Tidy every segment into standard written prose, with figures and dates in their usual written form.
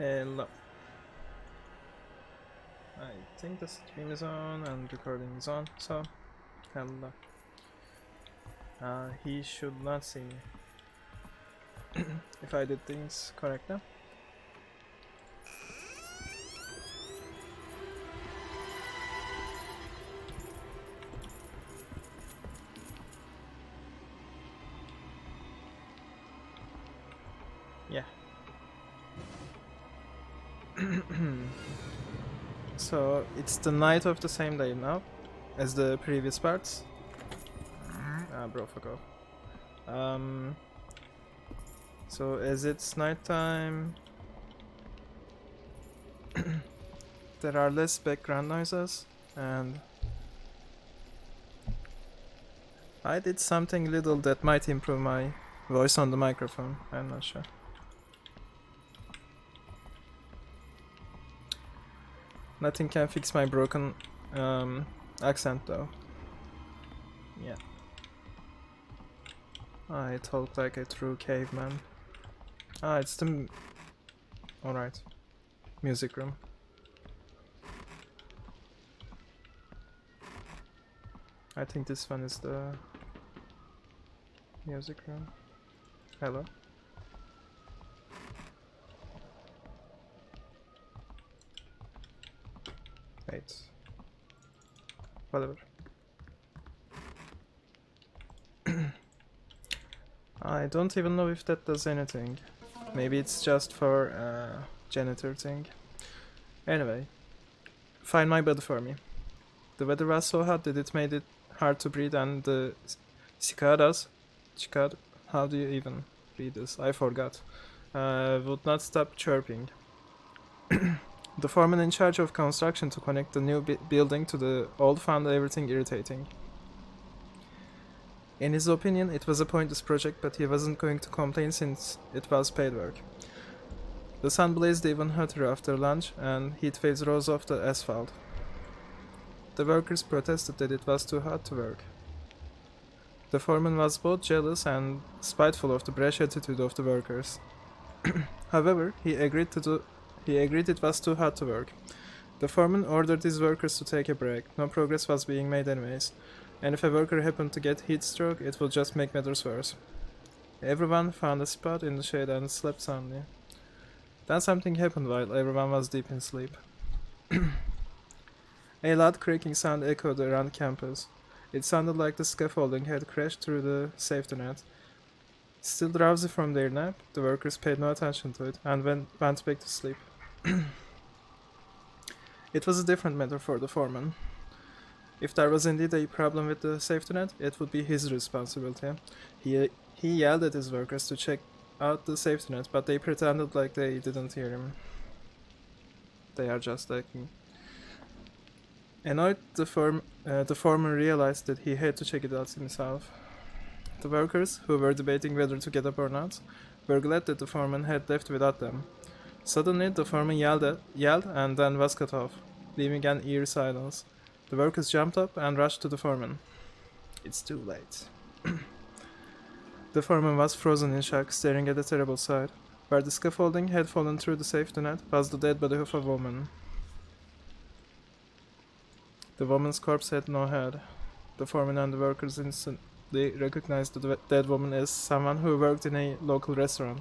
Hello. I think the stream is on and recording is on, so hello. He should not see me. If I did things correct now. Yeah. So it's the night of the same day now as the previous parts. Bro, fuck off. So as it's nighttime, there are less background noises, and I did something little that might improve my voice on the microphone. I'm not sure. Nothing can fix my broken accent though. Yeah. I talk like a true caveman. It's the... Alright. Music room. I think this one is the... music room. Hello? Wait. Whatever. I don't even know if that does anything. Maybe it's just for janitor thing. Anyway, find my body for me. The weather was so hot that it made it hard to breathe, and the cicadas, how do you even read this? I forgot. Would not stop chirping. The foreman in charge of construction to connect the new building to the old found everything irritating. In his opinion, it was a pointless project, but he wasn't going to complain since it was paid work. The sun blazed even hotter after lunch, and heat waves rose off the asphalt. The workers protested that it was too hot to work. The foreman was both jealous and spiteful of the brash attitude of the workers. However, he agreed it was too hot to work. The foreman ordered his workers to take a break. No progress was being made anyways, and if a worker happened to get heat stroke, it would just make matters worse. Everyone found a spot in the shade and slept soundly. Then something happened while everyone was deep in sleep. A loud cracking sound echoed around campus. It sounded like the scaffolding had crashed through the safety net. Still drowsy from their nap, the workers paid no attention to it and went back to sleep. It was a different matter for the foreman. If there was indeed a problem with the safety net, it would be his responsibility. He yelled at his workers to check out the safety net, but they pretended like they didn't hear him. They are just acting. Annoyed, the foreman realized that he had to check it out himself. The workers, who were debating whether to get up or not, were glad that the foreman had left without them. Suddenly, the foreman yelled and then was cut off, leaving an eerie silence. The workers jumped up and rushed to the foreman. It's too late. The foreman was frozen in shock, staring at the terrible sight. Where the scaffolding had fallen through the safety net was the dead body of a woman. The woman's corpse had no head. The foreman and the workers instantly recognized the dead woman as someone who worked in a local restaurant.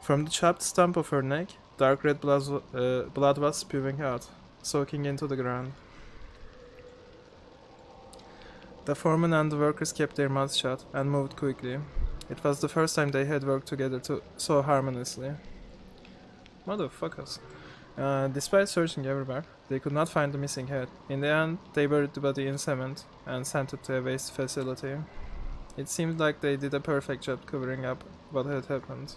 From the chopped stump of her neck, dark red blood was spewing out, soaking into the ground. The foreman and the workers kept their mouths shut and moved quickly. It was the first time they had worked together so harmoniously. Motherfuckers. Despite searching everywhere, they could not find the missing head. In the end, they buried the body in cement and sent it to a waste facility. It seemed like they did a perfect job covering up what had happened.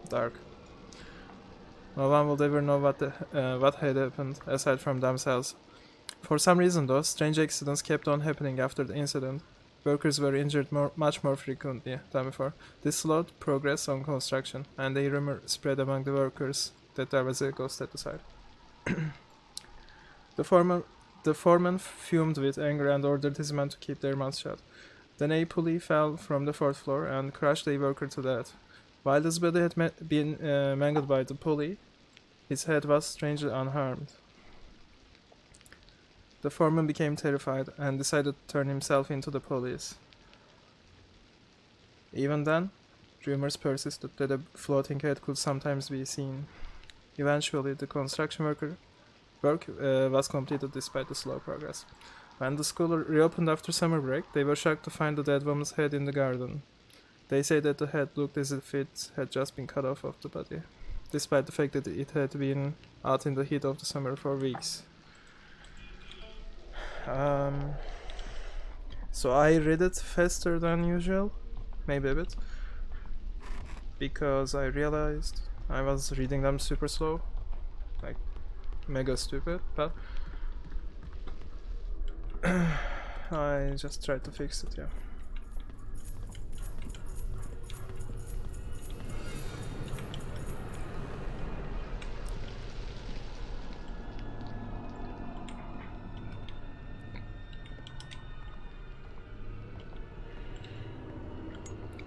Dark. No one will ever know what had happened, aside from themselves. For some reason though, strange accidents kept on happening after the incident. Workers were injured much more frequently than before. This slowed progress on construction, and a rumor spread among the workers that there was a ghost at the site. The foreman fumed with anger and ordered his men to keep their mouths shut. Then a pulley fell from the fourth floor and crushed a worker to death. While his body had been mangled by the pulley, his head was strangely unharmed. The foreman became terrified and decided to turn himself into the police. Even then, rumors persisted that a floating head could sometimes be seen. Eventually, the construction work was completed despite the slow progress. When the school reopened after summer break, they were shocked to find the dead woman's head in the garden. They say that the head looked as if it had just been cut off of the body, despite the fact that it had been out in the heat of the summer for weeks. So I read it faster than usual, maybe a bit, because I realized I was reading them super slow, like mega stupid, but I just tried to fix it, yeah.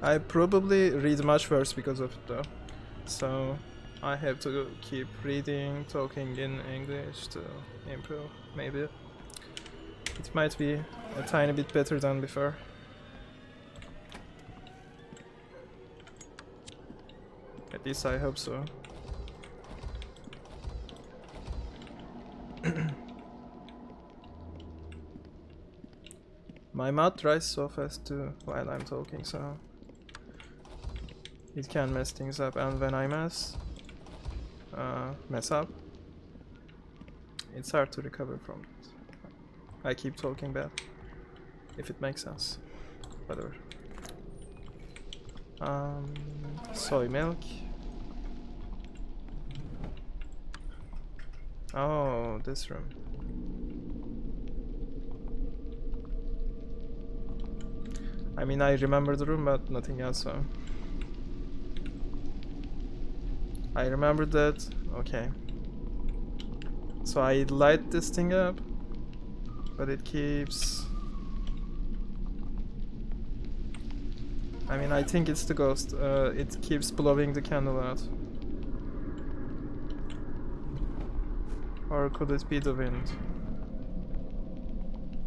I probably read much worse because of it though, so I have to keep reading, talking in English to improve, maybe. It might be a tiny bit better than before. At least I hope so. My mouth dries so fast too while I'm talking, so it can mess things up, and when I mess up, it's hard to recover from it. I keep talking bad, if it makes sense. Whatever. Soy milk. Oh, this room. I mean, I remember the room, but nothing else, so... I remember that. Okay. So I light this thing up, but it keeps... I mean, I think it's the ghost. It keeps blowing the candle out. Or could it be the wind?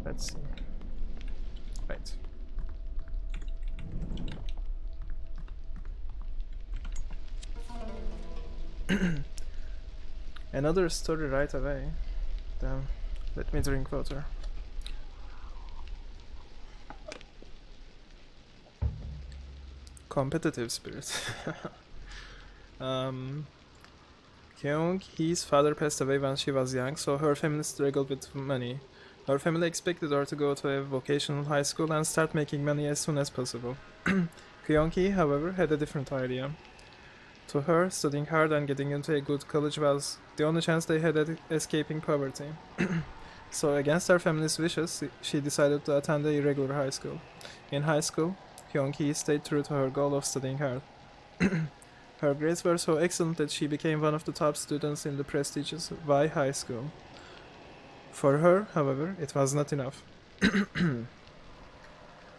Let's see. Right. Another story right away. Damn. Let me drink water. Competitive spirit. Kyung-hee's father passed away when she was young, so her family struggled with money. Her family expected her to go to a vocational high school and start making money as soon as possible. Kyung-hee, however, had a different idea. To her, studying hard and getting into a good college was the only chance they had at escaping poverty. So, against her family's wishes, she decided to attend a irregular high school. In high school, Kyung-hee stayed true to her goal of studying hard. Her grades were so excellent that she became one of the top students in the prestigious Y High School. For her, however, it was not enough.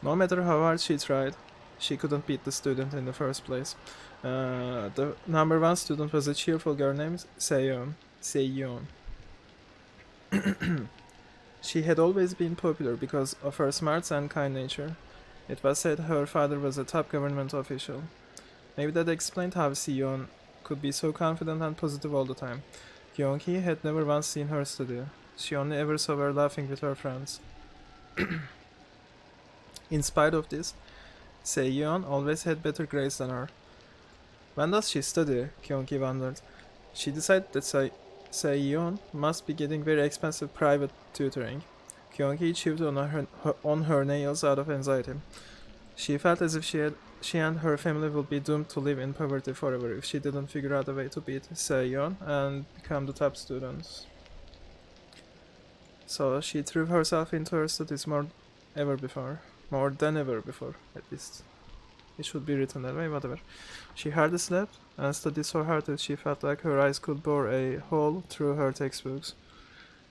No matter how hard she tried, she couldn't beat the student in the first place. The number one student was a cheerful girl named Seyeon. She had always been popular because of her smarts and kind nature. It was said her father was a top government official. Maybe that explained how Seyeon could be so confident and positive all the time. Kyung-hee had never once seen her study. She only ever saw her laughing with her friends. In spite of this, Seyeon always had better grades than her. When does she study? Kyung-hee wondered. She decided that Seyeon must be getting very expensive private tutoring. Kyung-hee chewed on her nails out of anxiety. She felt as if she and her family would be doomed to live in poverty forever if she didn't figure out a way to beat Seyeon and become the top students. So she threw herself into her studies more than ever before, at least. It should be written that way, whatever. She hardly slept and studied so hard that she felt like her eyes could bore a hole through her textbooks.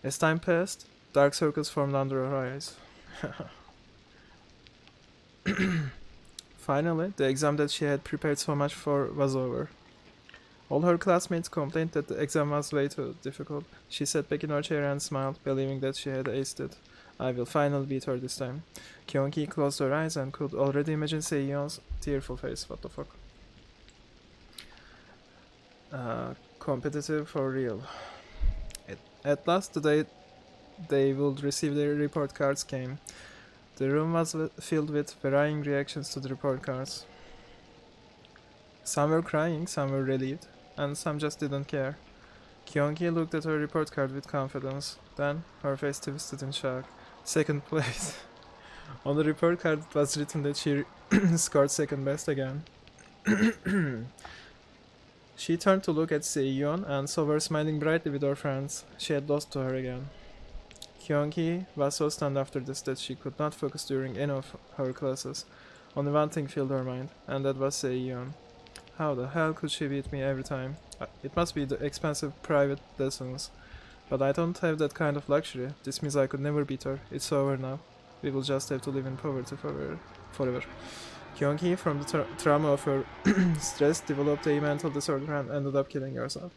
As time passed, dark circles formed under her eyes. Finally, the exam that she had prepared so much for was over. All her classmates complained that the exam was way too difficult. She sat back in her chair and smiled, believing that she had aced it. I will finally beat her this time. Kyunki closed her eyes and could already imagine Seiyon's tearful face. What the fuck? Competitive for real. At last, the day they would receive their report cards came. The room was filled with varying reactions to the report cards. Some were crying, some were relieved, and some just didn't care. Kyunki looked at her report card with confidence. Then, her face twisted in shock. Second place. On the report card it was written that she scored second best again. She turned to look at Seiyon and saw her smiling brightly with her friends. She had lost to her again. Kyunki was so stunned after this that she could not focus during any of her classes. Only one thing filled her mind, and that was Seiyon. How the hell could she beat me every time? It must be the expensive private lessons. But I don't have that kind of luxury. This means I could never beat her. It's over now. We will just have to live in poverty forever. Kyunki, from the trauma of her stress, developed a mental disorder and ended up killing herself.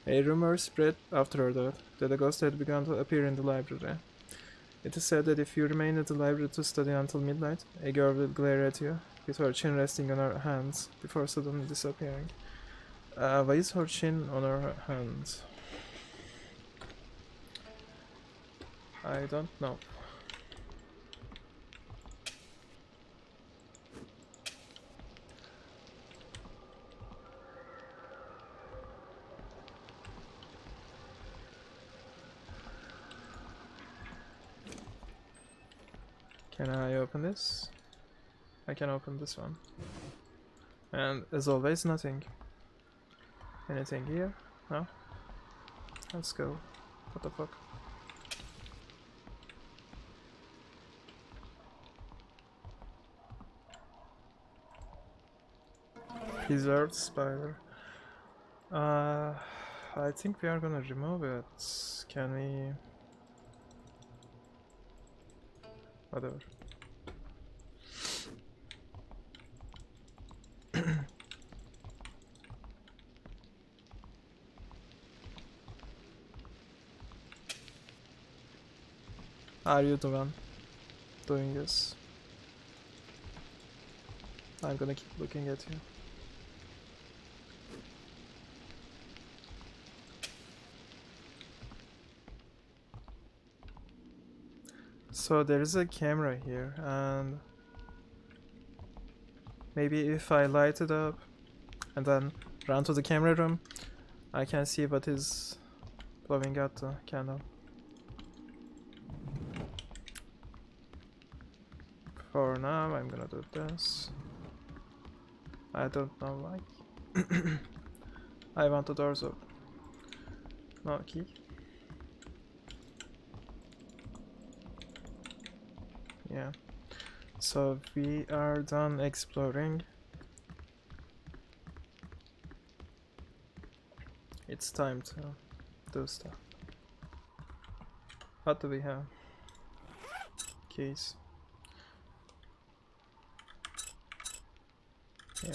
A rumor spread after her death that a ghost had begun to appear in the library. It is said that if you remain at the library to study until midnight, a girl will glare at you, with her chin resting on her hands, before suddenly disappearing. Why is her chin on her hands? I don't know. Can I open this? I can open this one. And as always, nothing. Anything here? No? Let's go. What the fuck? Preserved spider. I think we are gonna remove it. Can we? Whatever. Are you the one doing this? I'm gonna keep looking at you. So there is a camera here, and maybe if I light it up and then run to the camera room, I can see what is blowing out the candle. For now, I'm gonna do this. I don't know why. I want the doors open. No key. Yeah. So we are done exploring. It's time to do stuff. What do we have? Keys. Yeah.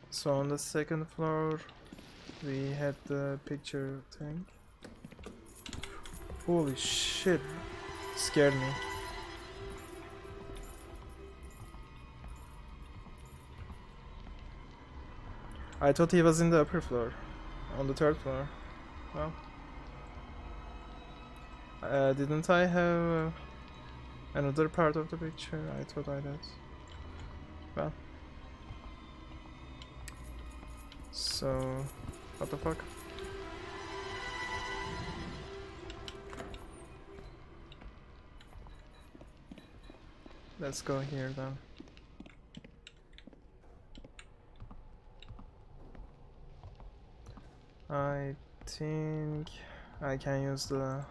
So on the second floor we had the picture thing. Holy shit, scared me. I thought he was in the upper floor, on the third floor. Well, didn't I have another part of the picture? I thought I did. Well, so what the fuck? Let's go here then. I think I can use the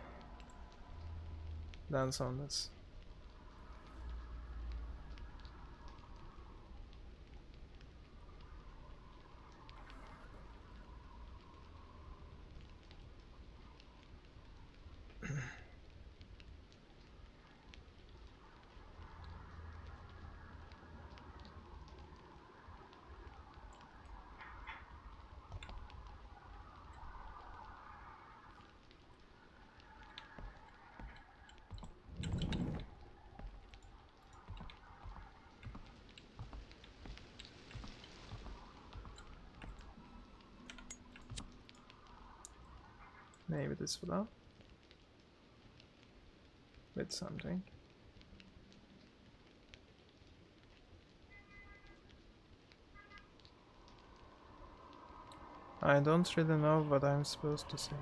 lens on this. Maybe this will help with something. I don't really know what I'm supposed to say.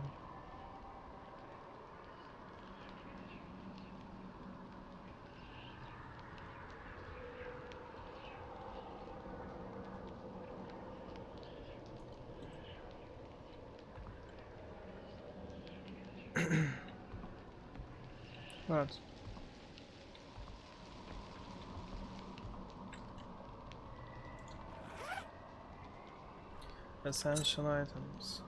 What? Essential items.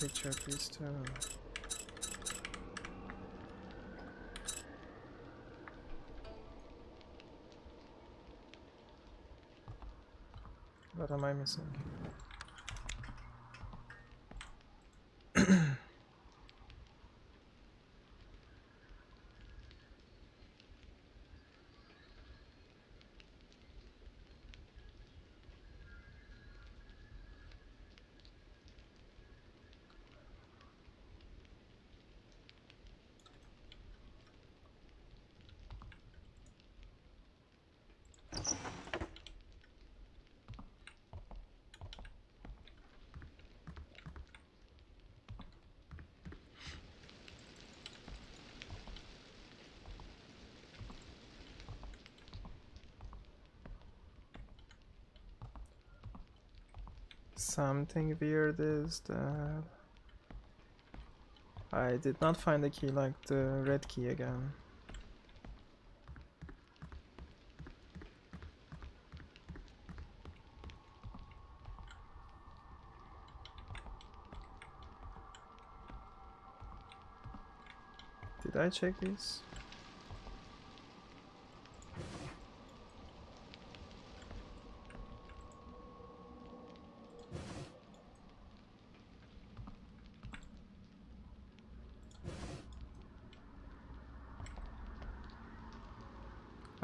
Picture please too. What am I missing? Something weird is that I did not find a key like the red key again. Did I check these?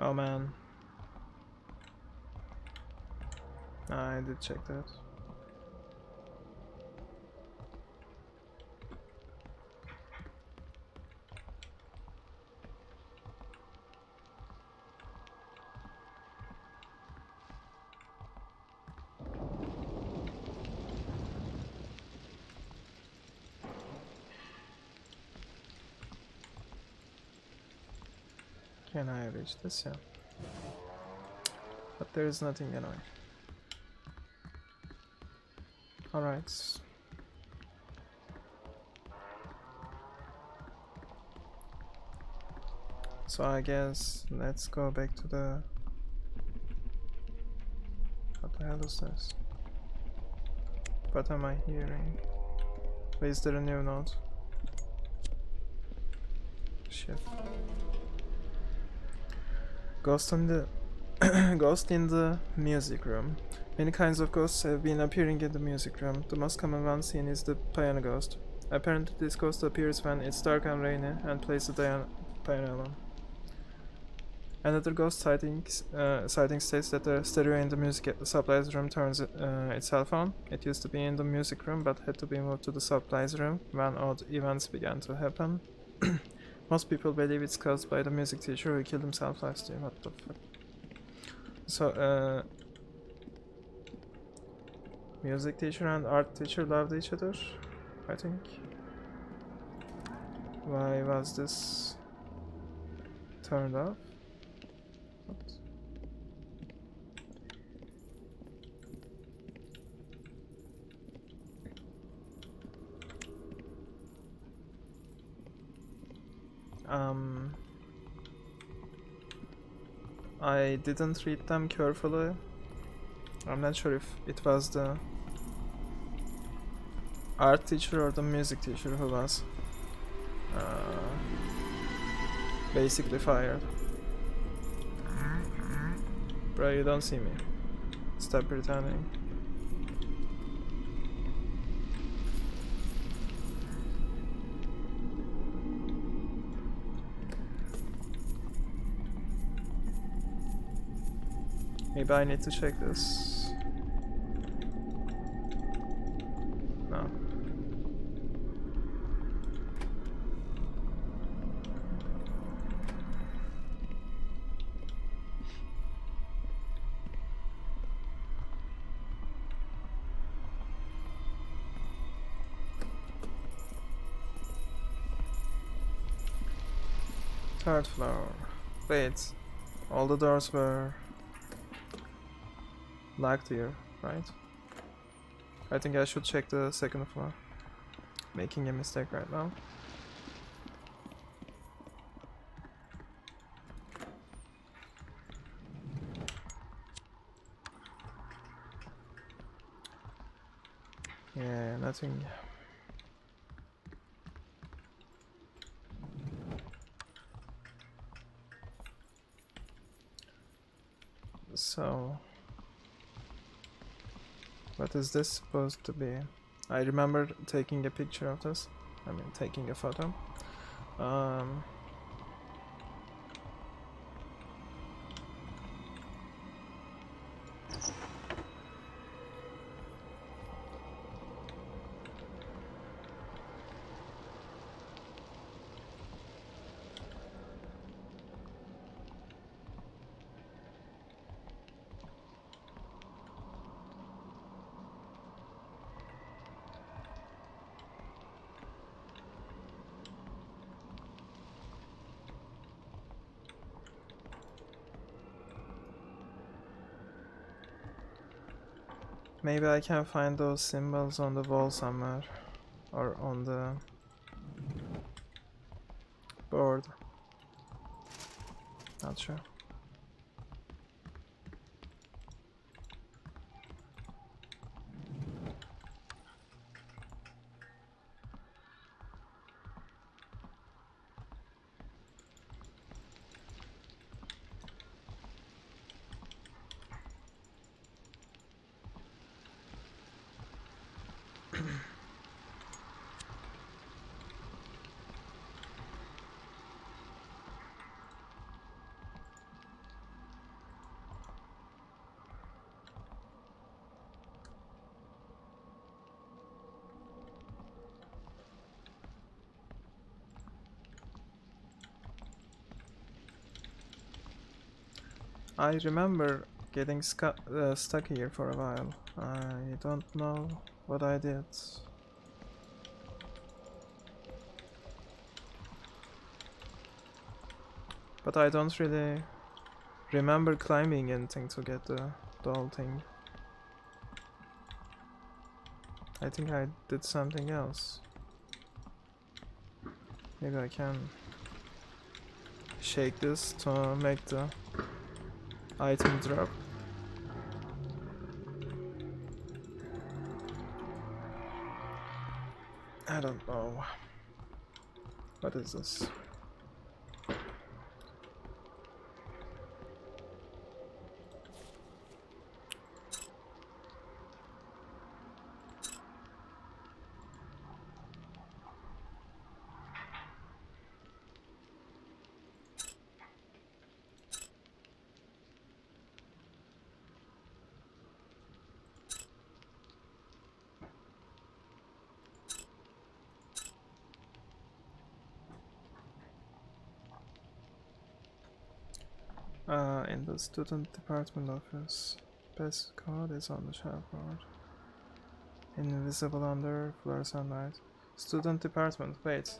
Oh man. I did check that. Can I reach this? Yeah. But there is nothing anyway. Alright. So I guess let's go back to the... What the hell is this? What am I hearing? Is there a new note? Shit. Ghost in the Ghost in the music room. Many kinds of ghosts have been appearing in the music room. The most common one seen is the piano ghost. Apparently this ghost appears when it's dark and rainy and plays the piano alone. Another ghost sighting states that the stereo in the music supplies room turns itself on. It used to be in the music room but had to be moved to the supplies room when odd events began to happen. Most people believe it's caused by the music teacher who killed himself last year. What the fuck? So, music teacher and art teacher loved each other, I think. Why was this turned off? What? Um, I didn't read them carefully. I'm not sure if it was the art teacher or the music teacher who was basically fired. Bro, you don't see me. Stop pretending. Maybe I need to check this. No. Third floor. Wait. All the doors were locked here, right? I think I should check the second floor. Making a mistake right now. Yeah, nothing. So, what is this supposed to be? I remember taking a picture of this. I mean, taking a photo. Um, Maybe I can find those symbols on the wall somewhere. Or on the board. Not sure. I remember getting stuck here for a while. I don't know what I did. But I don't really remember climbing anything to get the doll thing. I think I did something else. Maybe I can shake this to make the item drop. I don't know. What is this? In the student department office. Best code is on the chalkboard. Invisible under floor sunlight. Student department, wait.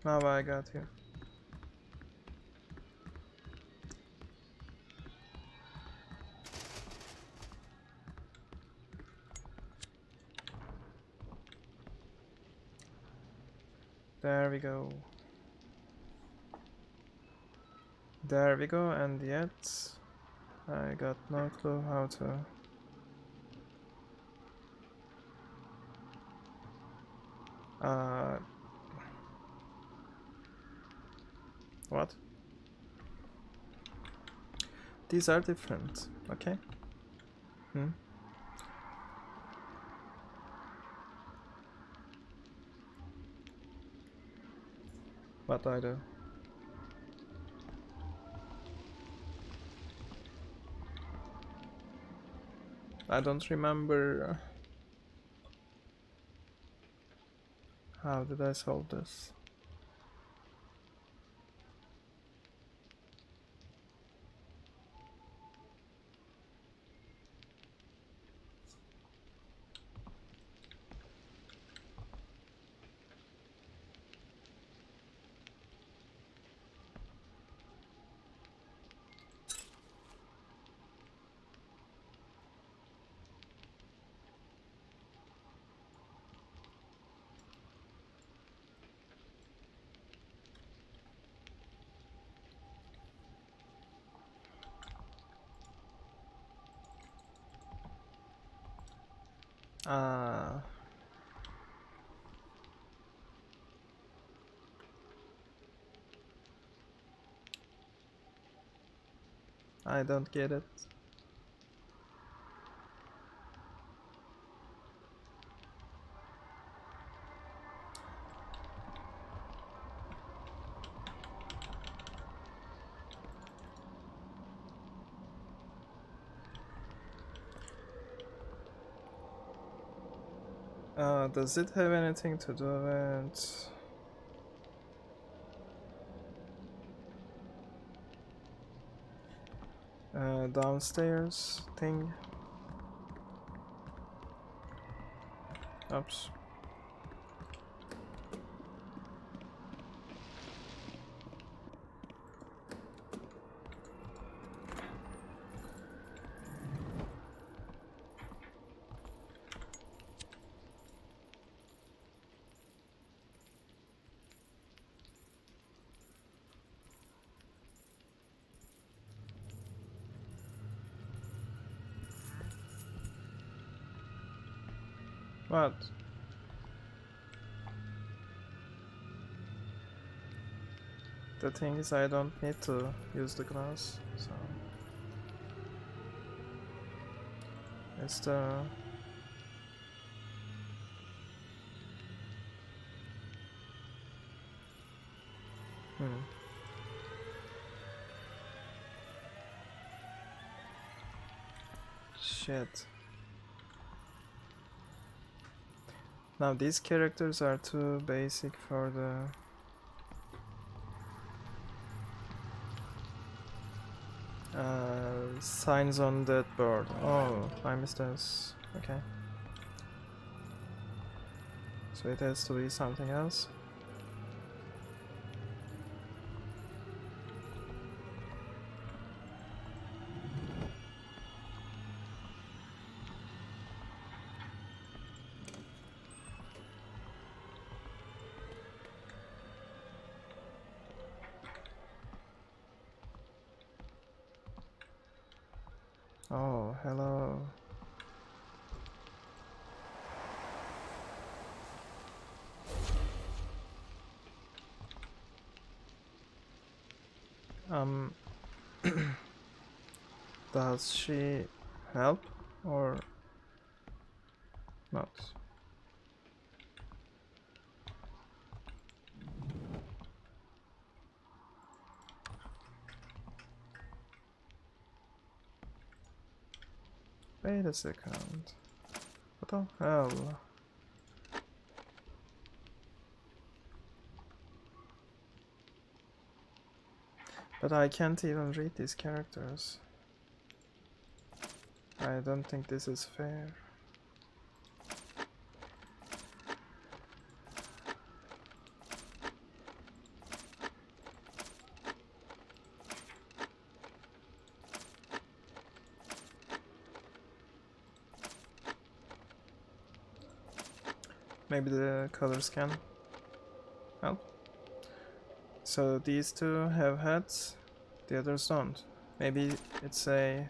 Now I got you. There we go. There we go, and yet I got no clue how to. What? These are different, okay? What do I do? I don't remember. How did I solve this? I don't get it. Does it have anything to do with downstairs thing? Oops. What? The thing is, I don't need to use the glass, so it's the shit. Now these characters are too basic for the signs on that board. Oh, I missed this. Okay. So it has to be something else. Oh, hello. Does she help or not? Wait a second. What the hell? But I can't even read these characters. I don't think this is fair. Maybe the color scan. Well, so these two have heads, the others don't. Maybe it's a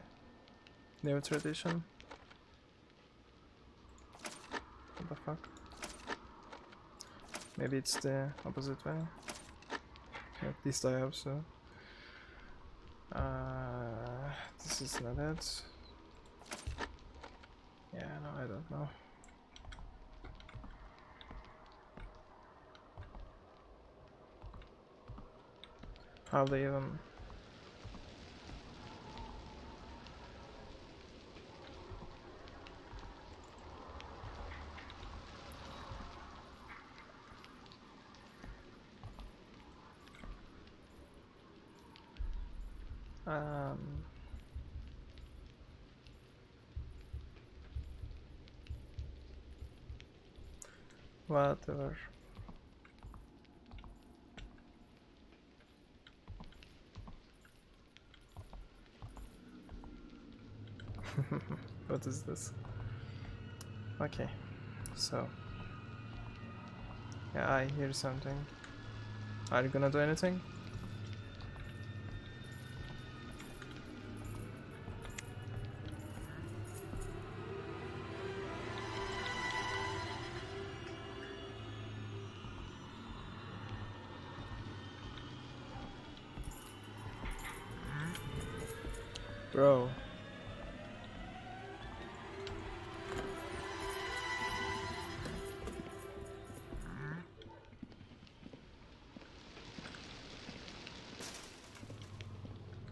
new tradition. What the fuck? Maybe it's the opposite way. At least I hope so. This is not it. Yeah, no, I don't know. How they even... whatever. What is this? Okay, so yeah, I hear something. Are you gonna do anything? Bro.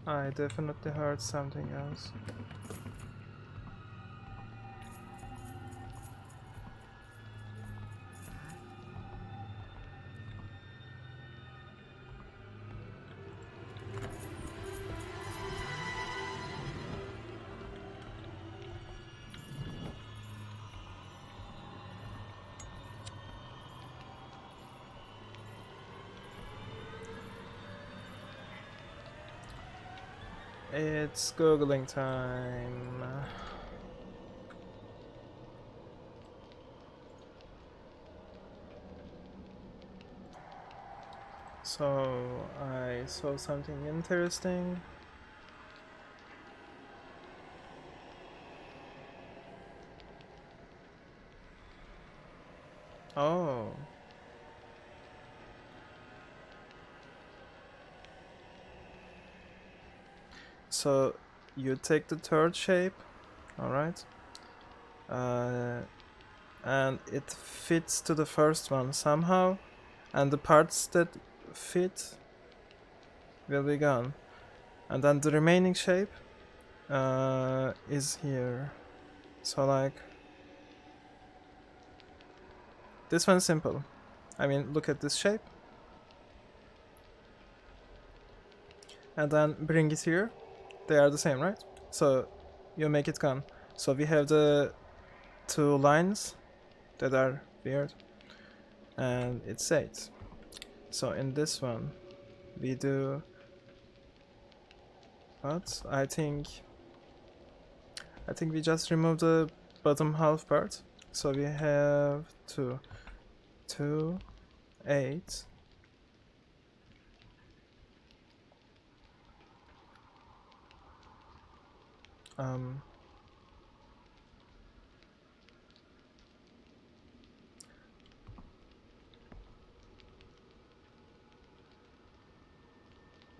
I definitely heard something else. It's googling time. So I saw something interesting. Oh. So you take the third shape, alright? And it fits to the first one somehow, and the parts that fit will be gone. And then the remaining shape is here. So like, this one's simple. I mean, look at this shape. And then bring it here. They are the same, right? So you make it gone. So we have the two lines that are weird, and it's 8. So in this one we do what? I think we just remove the bottom half part. So we have 2, 8.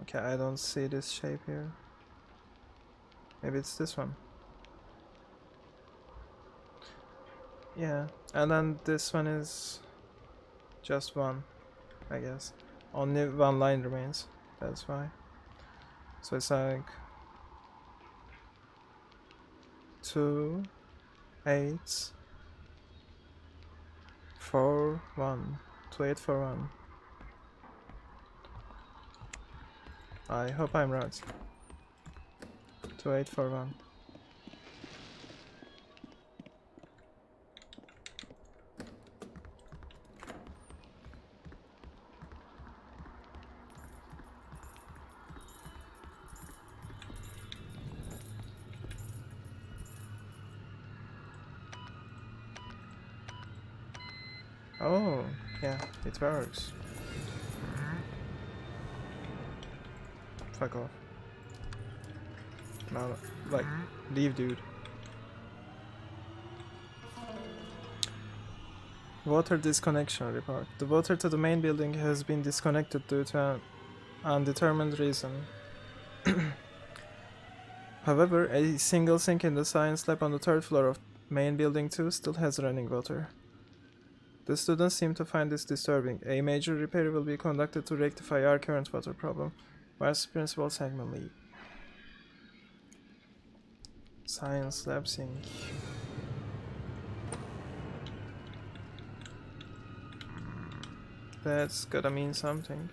Okay, I don't see this shape here. Maybe it's this one. Yeah, and then this one is just 1, I guess. Only 1 line remains, that's why. So it's like 2, 8, 4, 1. 2, 8, 4, 1. I hope I'm right. 2, 8, 4, 1. Oh, yeah, it works. fuck off. No, like, leave, dude. Water disconnection report. The water to the main building has been disconnected due to an undetermined reason. However, a single sink in the science lab on the third floor of main building 2 still has running water. The students seem to find this disturbing. A major repair will be conducted to rectify our current water problem. Vice Principal Sagman Lee. Science lab sink. That's gotta mean something.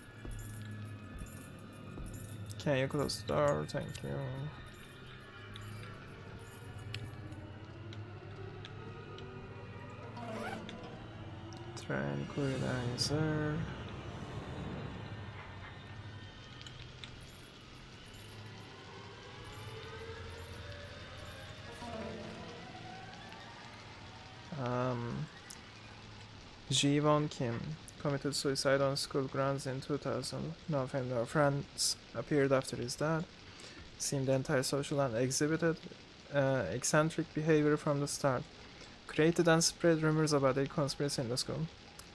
Can you close the door? Thank you. Tranquilizer. Ji-won Kim committed suicide on school grounds in 2000. No family or friends appeared after his death. Seemed antisocial and exhibited eccentric behavior from the start. Created and spread rumors about a conspiracy in the school.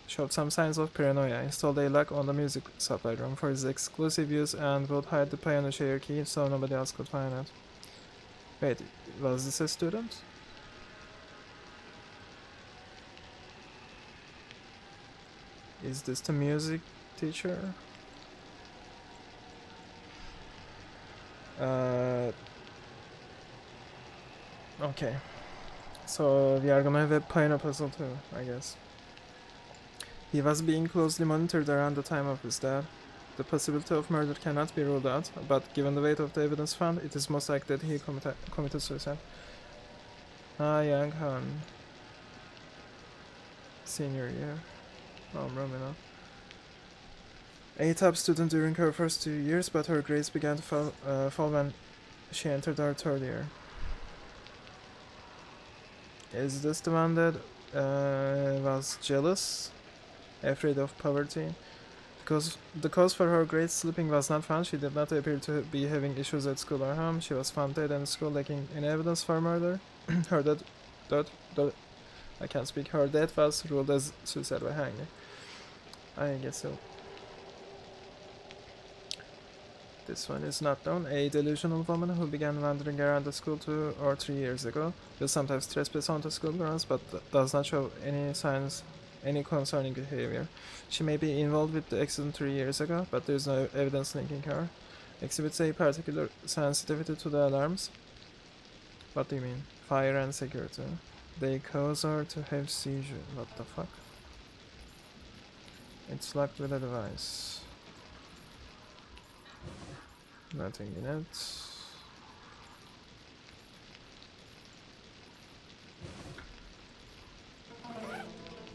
Showed some signs of paranoia. Installed a lock on the music supply room for his exclusive use and would hide the piano chair key so nobody else could find it. Wait, was this a student? Is this the music teacher? Okay. So we are gonna have a piano puzzle too, I guess. He was being closely monitored around the time of his death. The possibility of murder cannot be ruled out, but given the weight of the evidence found, it is most likely that he committed suicide. Young Han. Senior year. Romina. A top student during her first 2 years, but her grades began to fall when she entered her third year. Is this the one that was jealous? Afraid of poverty? Because the cause for her grades slipping was not found, she did not appear to be having issues at school or home. She was found dead in school, lacking any evidence for murder. Her death was ruled as suicide by hanging. I guess so. This one is not known. A delusional woman who began wandering around the school 2 or 3 years ago will sometimes trespass onto school grounds but does not show any concerning behavior. She may be involved with the accident 3 years ago, but there is no evidence linking her. Exhibits a particular sensitivity to the alarms. What do you mean? Fire and security. They cause her to have seizure. What the fuck? It's locked with a device. Nothing in it.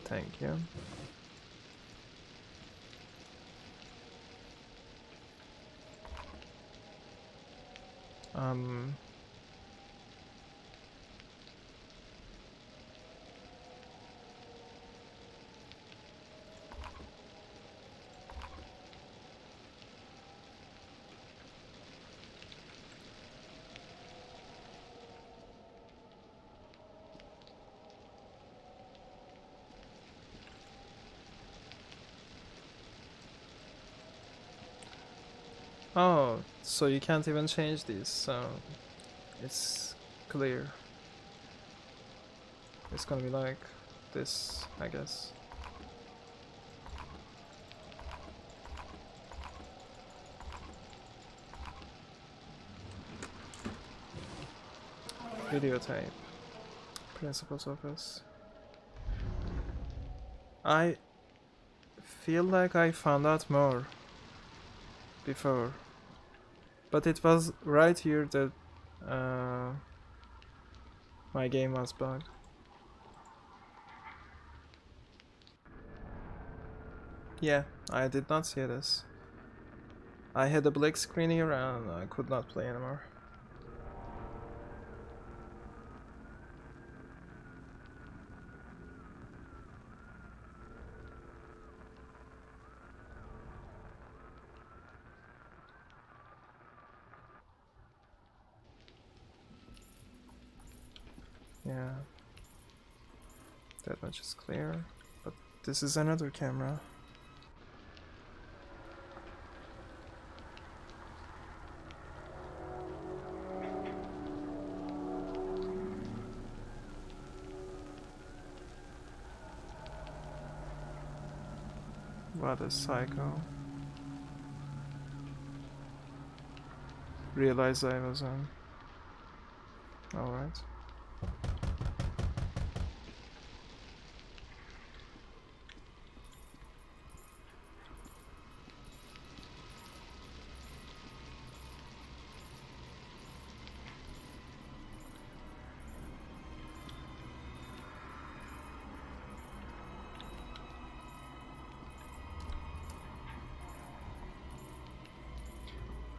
Thank you. Oh, so you can't even change these, so it's clear. It's gonna be like this, I guess. Videotape. Principal's office. I feel like I found out more before. But it was right here that my game was bugged. Yeah, I did not see this. I had a black screen here and I could not play anymore. Yeah. That much is clear. But this is another camera. What a psycho. Realized I was on. Alright.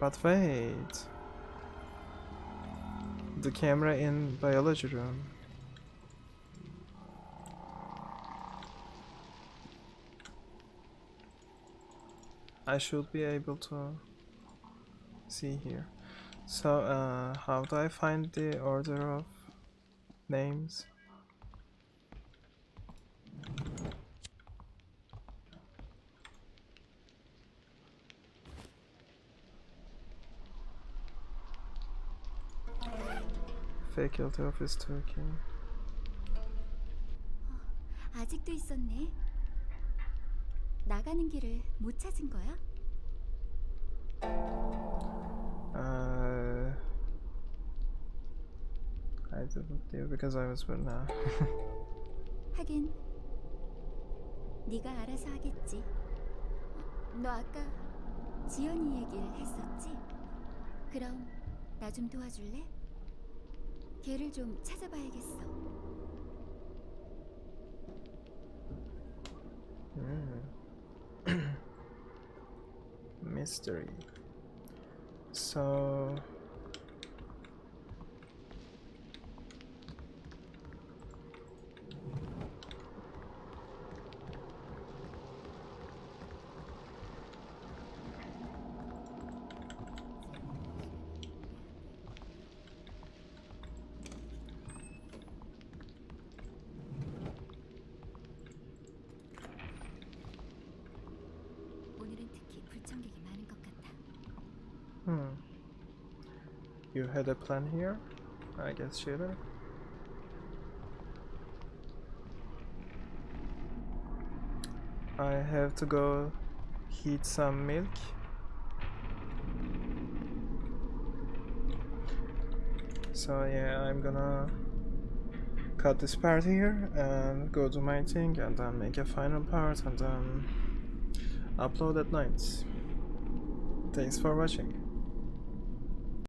But wait. The camera in biology room. I should be able to see here. So, how do I find the order of names? Faculty Office Turkey. 아직도 있었네. 나가는 길을 못 찾은 거야? I didn't do because I was with now. 하긴 네가 알아서 하겠지. 너 아까 지연이 얘기를 했었지? 그럼 나 좀 도와줄래? 걔를 좀 찾아봐야겠어. Mystery. So 오늘은 특히 불청객이 많은 것 같아. You had a plan here? I guess she did. I have to go heat some milk. So yeah, I'm gonna cut this part here and go do my thing and then make a final part and then upload at night. Thanks for watching.